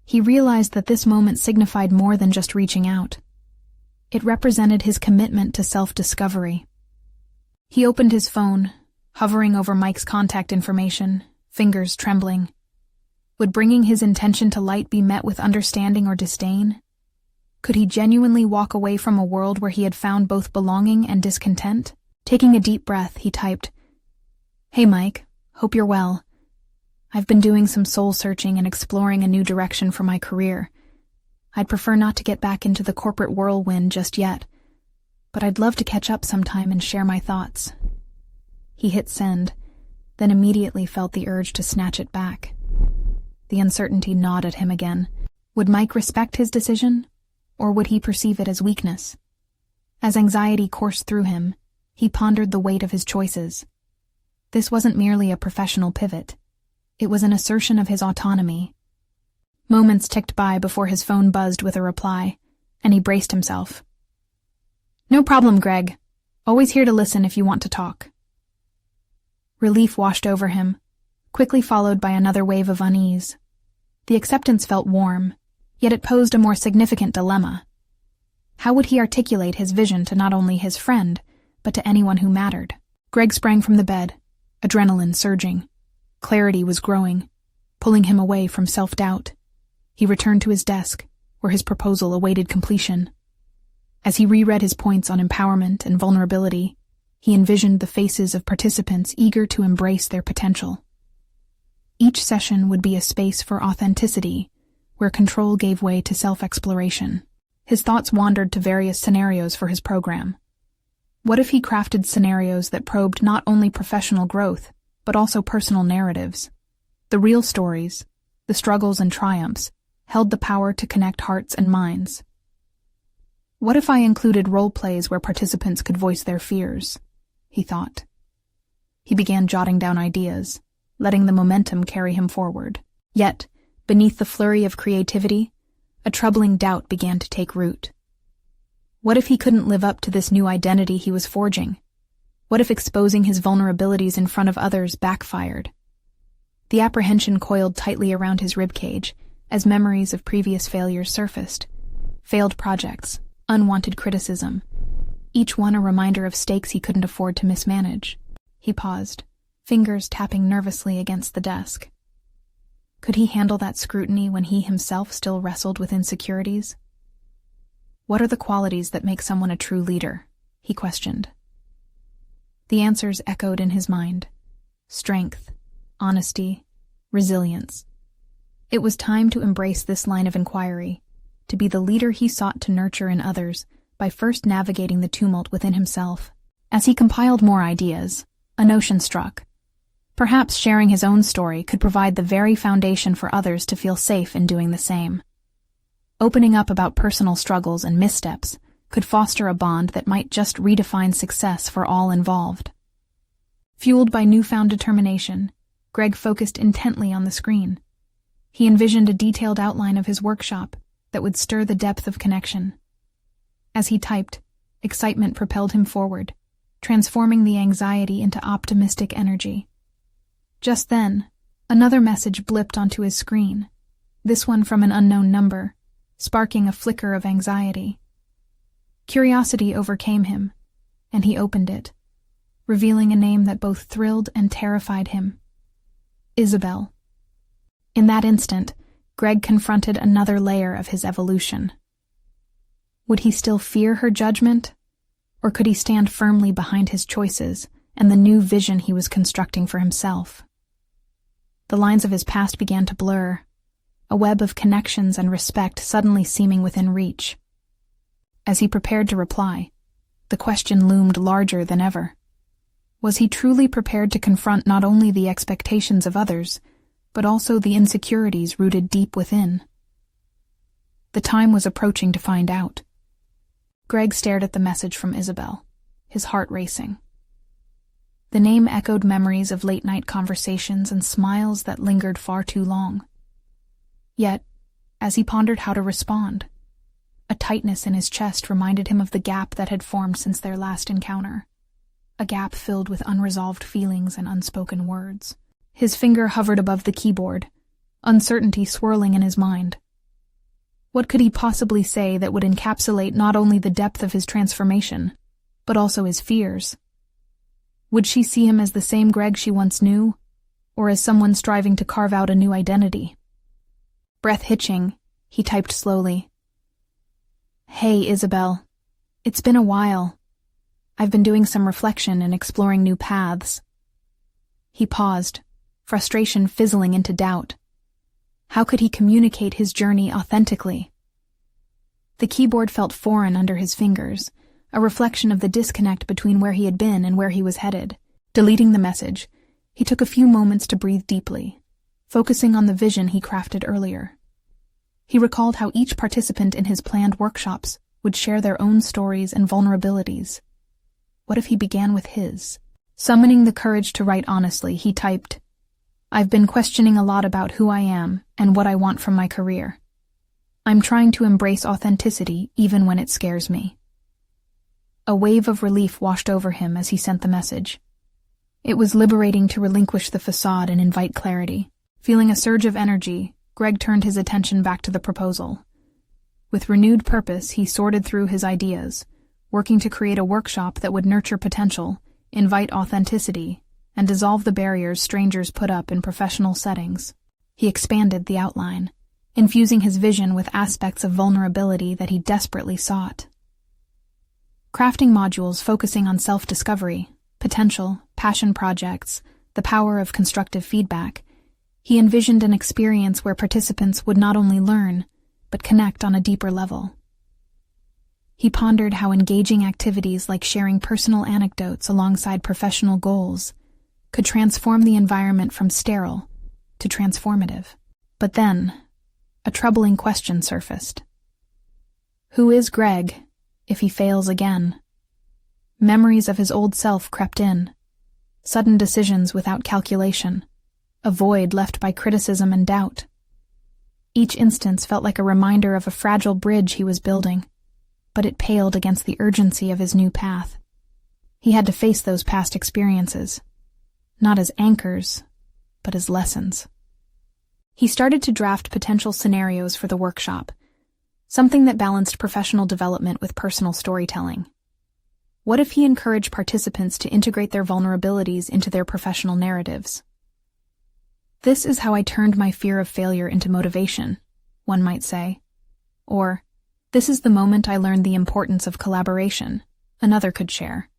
[SPEAKER 1] He realized that this moment signified more than just reaching out. It represented his commitment to self-discovery. He opened his phone, hovering over Mike's contact information, fingers trembling. Would bringing his intention to light be met with understanding or disdain? Could he genuinely walk away from a world where he had found both belonging and discontent? Taking a deep breath, he typed, "Hey Mike, hope you're well. I've been doing some soul-searching and exploring a new direction for my career. I'd prefer not to get back into the corporate whirlwind just yet, but I'd love to catch up sometime and share my thoughts." He hit send, then immediately felt the urge to snatch it back. The uncertainty gnawed at him again. Would Mike respect his decision, or would he perceive it as weakness? As anxiety coursed through him, he pondered the weight of his choices. This wasn't merely a professional pivot. It was an assertion of his autonomy. Moments ticked by before his phone buzzed with a reply, and he braced himself. "No problem, Greg. Always here to listen if you want to talk." Relief washed over him, quickly followed by another wave of unease. The acceptance felt warm, yet it posed a more significant dilemma. How would he articulate his vision to not only his friend, but to anyone who mattered? Greg sprang from the bed, adrenaline surging. Clarity was growing, pulling him away from self-doubt. He returned to his desk, where his proposal awaited completion. As he reread his points on empowerment and vulnerability, he envisioned the faces of participants eager to embrace their potential. Each session would be a space for authenticity, where control gave way to self-exploration. His thoughts wandered to various scenarios for his program. What if he crafted scenarios that probed not only professional growth, but also personal narratives? The real stories, the struggles and triumphs, held the power to connect hearts and minds. What if I included role plays where participants could voice their fears? he thought. He began jotting down ideas, letting the momentum carry him forward. Yet, beneath the flurry of creativity, a troubling doubt began to take root. What if he couldn't live up to this new identity he was forging? What if exposing his vulnerabilities in front of others backfired? The apprehension coiled tightly around his ribcage as memories of previous failures surfaced. Failed projects, unwanted criticism, each one a reminder of stakes he couldn't afford to mismanage. He paused, fingers tapping nervously against the desk. Could he handle that scrutiny when he himself still wrestled with insecurities? What are the qualities that make someone a true leader? He questioned. The answers echoed in his mind. Strength, honesty, resilience. It was time to embrace this line of inquiry, to be the leader he sought to nurture in others by first navigating the tumult within himself. As he compiled more ideas, a notion struck. Perhaps sharing his own story could provide the very foundation for others to feel safe in doing the same. Opening up about personal struggles and missteps could foster a bond that might just redefine success for all involved. Fueled by newfound determination, Greg focused intently on the screen. He envisioned a detailed outline of his workshop that would stir the depth of connection. As he typed, excitement propelled him forward, transforming the anxiety into optimistic energy. Just then, another message blipped onto his screen, this one from an unknown number, sparking a flicker of anxiety. Curiosity overcame him, and he opened it, revealing a name that both thrilled and terrified him. Isabel. In that instant, Greg confronted another layer of his evolution. Would he still fear her judgment, or could he stand firmly behind his choices and the new vision he was constructing for himself? The lines of his past began to blur, a web of connections and respect suddenly seeming within reach. As he prepared to reply, the question loomed larger than ever. Was he truly prepared to confront not only the expectations of others, but also the insecurities rooted deep within? The time was approaching to find out. Greg stared at the message from Isabel, his heart racing. The name echoed memories of late-night conversations and smiles that lingered far too long. Yet, as he pondered how to respond, a tightness in his chest reminded him of the gap that had formed since their last encounter, a gap filled with unresolved feelings and unspoken words. His finger hovered above the keyboard, uncertainty swirling in his mind. What could he possibly say that would encapsulate not only the depth of his transformation, but also his fears? Would she see him as the same Greg she once knew, or as someone striving to carve out a new identity? Breath hitching, he typed slowly. Hey, Isabel. It's been a while. I've been doing some reflection and exploring new paths. He paused, frustration fizzling into doubt. How could he communicate his journey authentically? The keyboard felt foreign under his fingers, a reflection of the disconnect between where he had been and where he was headed. Deleting the message, he took a few moments to breathe deeply, focusing on the vision he crafted earlier. He recalled how each participant in his planned workshops would share their own stories and vulnerabilities. What if he began with his? Summoning the courage to write honestly, he typed, I've been questioning a lot about who I am and what I want from my career. I'm trying to embrace authenticity even when it scares me. A wave of relief washed over him as he sent the message. It was liberating to relinquish the facade and invite clarity. Feeling a surge of energy, Greg turned his attention back to the proposal. With renewed purpose, he sorted through his ideas, working to create a workshop that would nurture potential, invite authenticity, and dissolve the barriers strangers put up in professional settings. He expanded the outline, infusing his vision with aspects of vulnerability that he desperately sought. Crafting modules focusing on self-discovery, potential, passion projects, the power of constructive feedback, he envisioned an experience where participants would not only learn, but connect on a deeper level. He pondered how engaging activities like sharing personal anecdotes alongside professional goals could transform the environment from sterile to transformative. But then, a troubling question surfaced. Who is Greg if he fails again? Memories of his old self crept in. Sudden decisions without calculation. A void left by criticism and doubt. Each instance felt like a reminder of a fragile bridge he was building, but it paled against the urgency of his new path. He had to face those past experiences, not as anchors, but as lessons. He started to draft potential scenarios for the workshop, something that balanced professional development with personal storytelling. What if he encouraged participants to integrate their vulnerabilities into their professional narratives? This is how I turned my fear of failure into motivation, one might say. Or, this is the moment I learned the importance of collaboration, another could share.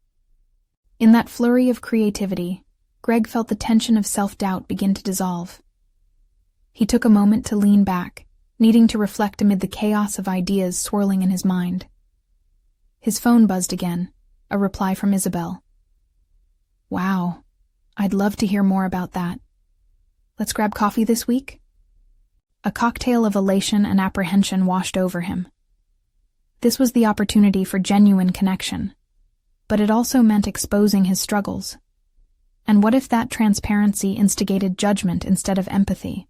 [SPEAKER 1] In that flurry of creativity, Greg felt the tension of self-doubt begin to dissolve. He took a moment to lean back, needing to reflect amid the chaos of ideas swirling in his mind. His phone buzzed again, a reply from Isabel. "Wow, I'd love to hear more about that. Let's grab coffee this week?" A cocktail of elation and apprehension washed over him. This was the opportunity for genuine connection, but it also meant exposing his struggles. And what if that transparency instigated judgment instead of empathy?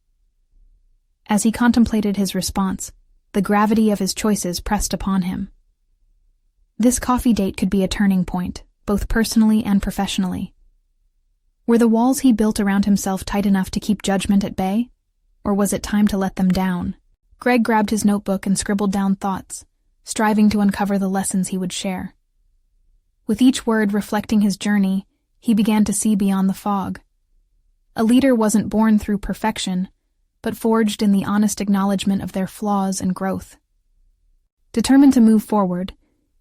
[SPEAKER 1] As he contemplated his response, the gravity of his choices pressed upon him. This coffee date could be a turning point, both personally and professionally. Were the walls he built around himself tight enough to keep judgment at bay? Or was it time to let them down? Greg grabbed his notebook and scribbled down thoughts, striving to uncover the lessons he would share. With each word reflecting his journey, he began to see beyond the fog. A leader wasn't born through perfection, but forged in the honest acknowledgement of their flaws and growth. Determined to move forward,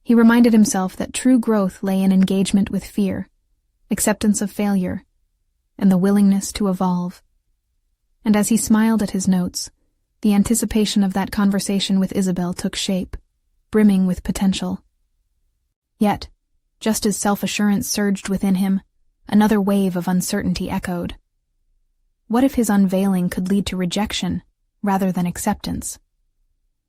[SPEAKER 1] he reminded himself that true growth lay in engagement with fear, acceptance of failure, and the willingness to evolve. And as he smiled at his notes, the anticipation of that conversation with Isabel took shape, brimming with potential. Yet, just as self-assurance surged within him, another wave of uncertainty echoed. What if his unveiling could lead to rejection rather than acceptance?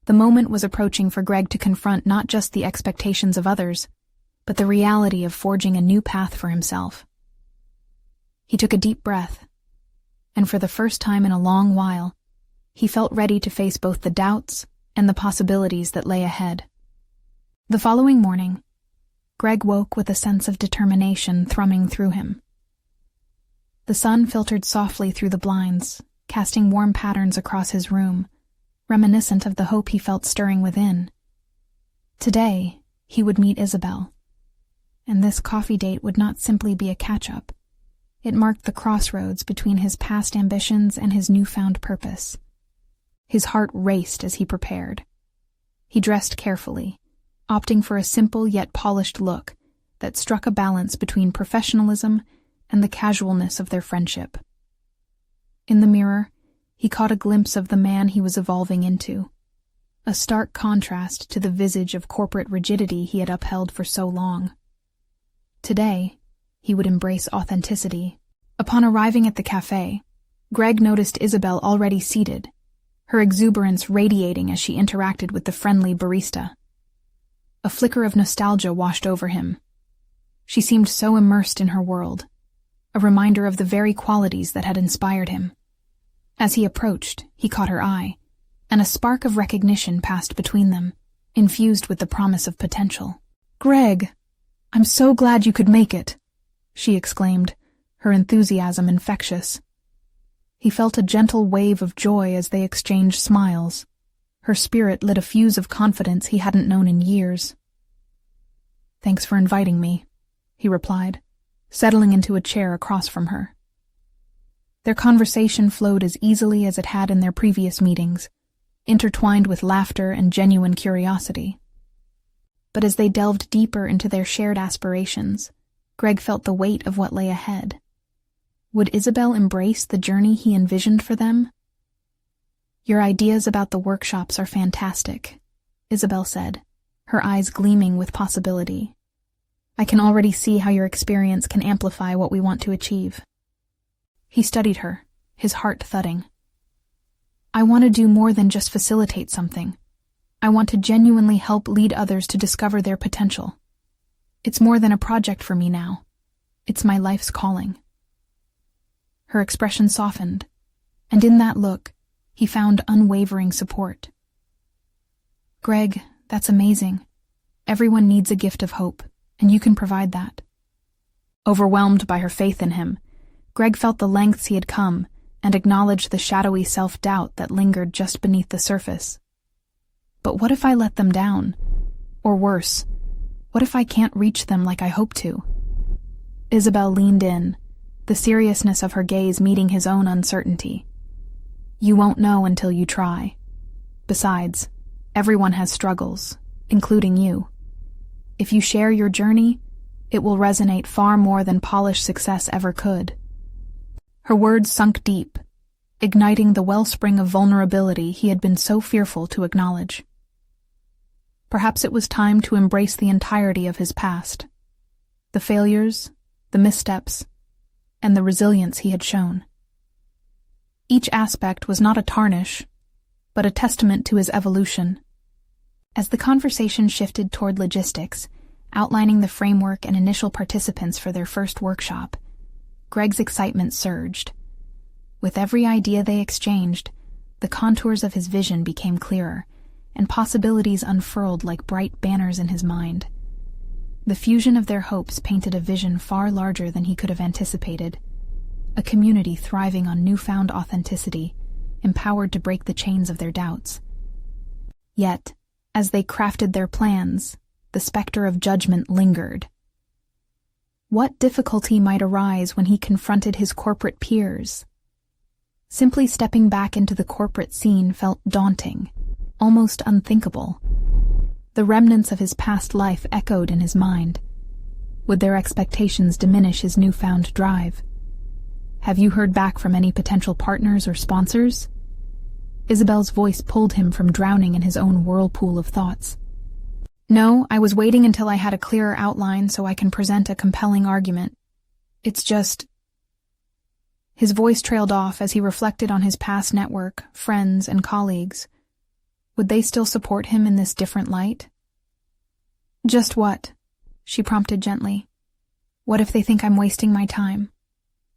[SPEAKER 1] The moment was approaching for Greg to confront not just the expectations of others, but the reality of forging a new path for himself. He took a deep breath, and for the first time in a long while, he felt ready to face both the doubts and the possibilities that lay ahead. The following morning, Greg woke with a sense of determination thrumming through him. The sun filtered softly through the blinds, casting warm patterns across his room, reminiscent of the hope he felt stirring within. Today, he would meet Isabel, and this coffee date would not simply be a catch-up. It marked the crossroads between his past ambitions and his newfound purpose. His heart raced as he prepared. He dressed carefully, opting for a simple yet polished look that struck a balance between professionalism and the casualness of their friendship. In the mirror, he caught a glimpse of the man he was evolving into, a stark contrast to the visage of corporate rigidity he had upheld for so long. Today, he would embrace authenticity. Upon arriving at the cafe, Greg noticed Isabel already seated, her exuberance radiating as she interacted with the friendly barista. A flicker of nostalgia washed over him. She seemed so immersed in her world, a reminder of the very qualities that had inspired him. As he approached, he caught her eye, and a spark of recognition passed between them, infused with the promise of potential. "Greg, I'm so glad you could make it," she exclaimed, her enthusiasm infectious. He felt a gentle wave of joy as they exchanged smiles. Her spirit lit a fuse of confidence he hadn't known in years. "Thanks for inviting me," he replied, settling into a chair across from her. Their conversation flowed as easily as it had in their previous meetings, intertwined with laughter and genuine curiosity. But as they delved deeper into their shared aspirations, Greg felt the weight of what lay ahead. Would Isabel embrace the journey he envisioned for them? "Your ideas about the workshops are fantastic," Isabel said, her eyes gleaming with possibility. "I can already see how your experience can amplify what we want to achieve." He studied her, his heart thudding. "I want to do more than just facilitate something. I want to genuinely help lead others to discover their potential." It's more than a project for me now. It's my life's calling." Her expression softened, and in that look, he found unwavering support. "Greg, that's amazing. Everyone needs a gift of hope, and you can provide that." Overwhelmed by her faith in him, Greg felt the lengths he had come and acknowledged the shadowy self-doubt that lingered just beneath the surface. "But what if I let them down? Or worse, what if I can't reach them like I hope to?" Isabel leaned in, the seriousness of her gaze meeting his own uncertainty. "You won't know until you try. Besides, everyone has struggles, including you. If you share your journey, it will resonate far more than polished success ever could." Her words sunk deep, igniting the wellspring of vulnerability he had been so fearful to acknowledge. Perhaps it was time to embrace the entirety of his past, the failures, the missteps, and the resilience he had shown. Each aspect was not a tarnish, but a testament to his evolution. As the conversation shifted toward logistics, outlining the framework and initial participants for their first workshop, Greg's excitement surged. With every idea they exchanged, the contours of his vision became clearer, and possibilities unfurled like bright banners in his mind. The fusion of their hopes painted a vision far larger than he could have anticipated, a community thriving on newfound authenticity, empowered to break the chains of their doubts. Yet, as they crafted their plans, the specter of judgment lingered. What difficulty might arise when he confronted his corporate peers? Simply stepping back into the corporate scene felt daunting, almost unthinkable. The remnants of his past life echoed in his mind. Would their expectations diminish his newfound drive? "Have you heard back from any potential partners or sponsors?" Isabel's voice pulled him from drowning in his own whirlpool of thoughts. "No, I was waiting until I had a clearer outline so I can present a compelling argument. It's just—" His voice trailed off as he reflected on his past network, friends, and colleagues. Would they still support him in this different light? "Just what?" she prompted gently. "What if they think I'm wasting my time?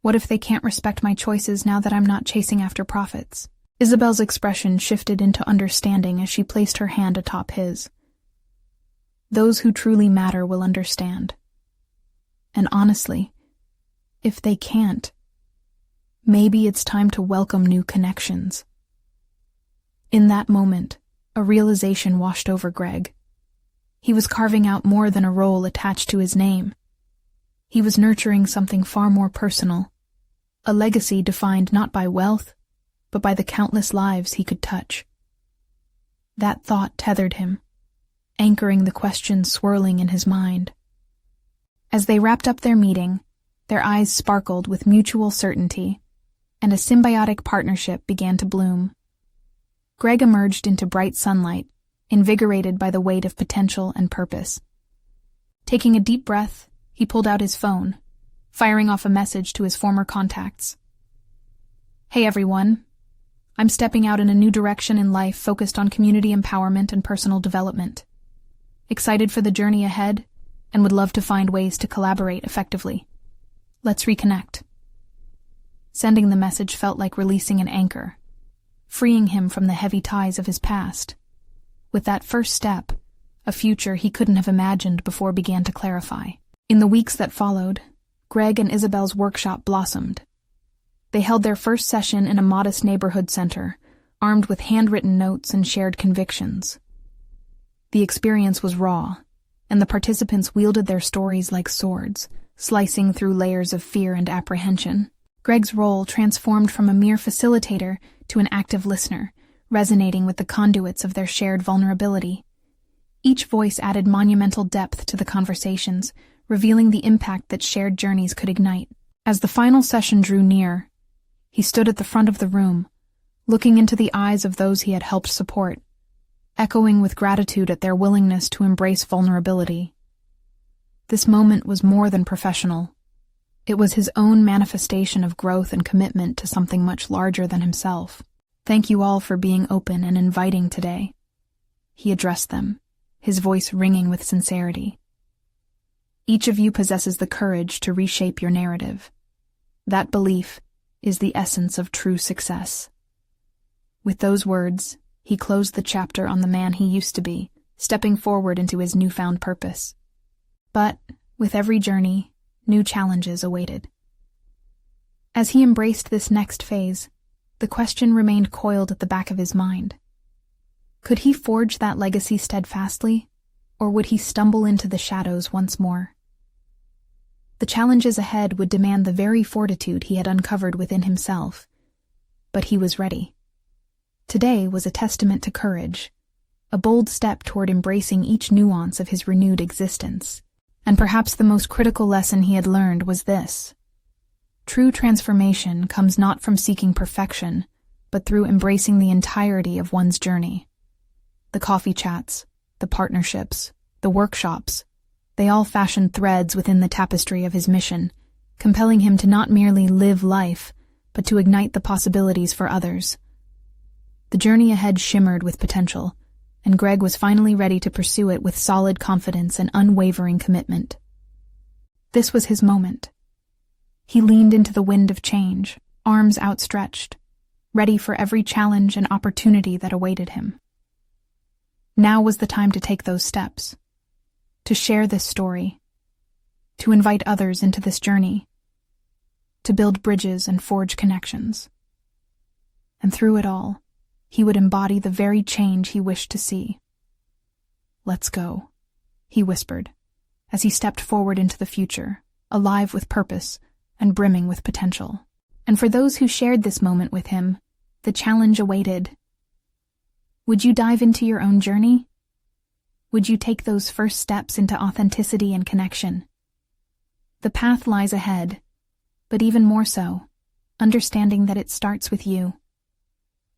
[SPEAKER 1] What if they can't respect my choices now that I'm not chasing after profits?" Isabel's expression shifted into understanding as she placed her hand atop his. "Those who truly matter will understand. And honestly, if they can't, maybe it's time to welcome new connections." In that moment, a realization washed over Greg. He was carving out more than a role attached to his name. He was nurturing something far more personal, a legacy defined not by wealth, but by the countless lives he could touch. That thought tethered him, anchoring the questions swirling in his mind. As they wrapped up their meeting, their eyes sparkled with mutual certainty, and a symbiotic partnership began to bloom. Greg emerged into bright sunlight, invigorated by the weight of potential and purpose. Taking a deep breath, he pulled out his phone, firing off a message to his former contacts. "Hey everyone, I'm stepping out in a new direction in life focused on community empowerment and personal development. Excited for the journey ahead, and would love to find ways to collaborate effectively. Let's reconnect." Sending the message felt like releasing an anchor, freeing him from the heavy ties of his past. With that first step, a future he couldn't have imagined before began to clarify. In the weeks that followed, Greg and Isabel's workshop blossomed. They held their first session in a modest neighborhood center, armed with handwritten notes and shared convictions. The experience was raw, and the participants wielded their stories like swords, slicing through layers of fear and apprehension. Greg's role transformed from a mere facilitator to an active listener, resonating with the conduits of their shared vulnerability. Each voice added monumental depth to the conversations, revealing the impact that shared journeys could ignite. As the final session drew near, he stood at the front of the room, looking into the eyes of those he had helped support, echoing with gratitude at their willingness to embrace vulnerability. This moment was more than professional. It was his own manifestation of growth and commitment to something much larger than himself. "Thank you all for being open and inviting today," he addressed them, his voice ringing with sincerity. Each of you possesses the courage to reshape your narrative. That belief is the essence of true success. With those words, he closed the chapter on the man he used to be, stepping forward into his newfound purpose. But, with every journey, new challenges awaited. As he embraced this next phase, the question remained coiled at the back of his mind. Could he forge that legacy steadfastly, or would he stumble into the shadows once more? The challenges ahead would demand the very fortitude he had uncovered within himself, but he was ready. Today was a testament to courage, a bold step toward embracing each nuance of his renewed existence. And perhaps the most critical lesson he had learned was this: true transformation comes not from seeking perfection, but through embracing the entirety of one's journey. The coffee chats, the partnerships, the workshops, they all fashioned threads within the tapestry of his mission, compelling him to not merely live life, but to ignite the possibilities for others. The journey ahead shimmered with potential, and Greg was finally ready to pursue it with solid confidence and unwavering commitment. This was his moment. He leaned into the wind of change, arms outstretched, ready for every challenge and opportunity that awaited him. Now was the time to take those steps, to share this story, to invite others into this journey, to build bridges and forge connections. And through it all, he would embody the very change he wished to see. "Let's go," he whispered, as he stepped forward into the future, alive with purpose and brimming with potential. And for those who shared this moment with him, the challenge awaited. Would you dive into your own journey? Would you take those first steps into authenticity and connection? The path lies ahead, but even more so, understanding that it starts with you.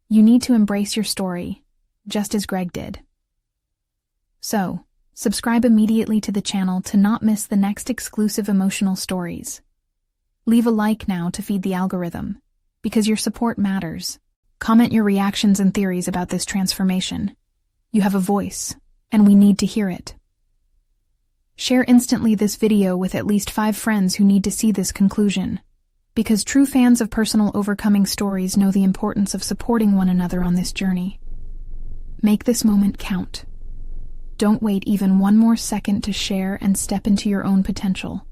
[SPEAKER 1] You need to embrace your story, just as Greg did. So, subscribe immediately to the channel to not miss the next exclusive emotional stories. Leave a like now to feed the algorithm, because your support matters. Comment your reactions and theories about this transformation. You have a voice, and we need to hear it. Share instantly this video with at least 5 friends who need to see this conclusion, because true fans of personal overcoming stories know the importance of supporting one another on this journey. Make this moment count. Don't wait even one more second to share and step into your own potential.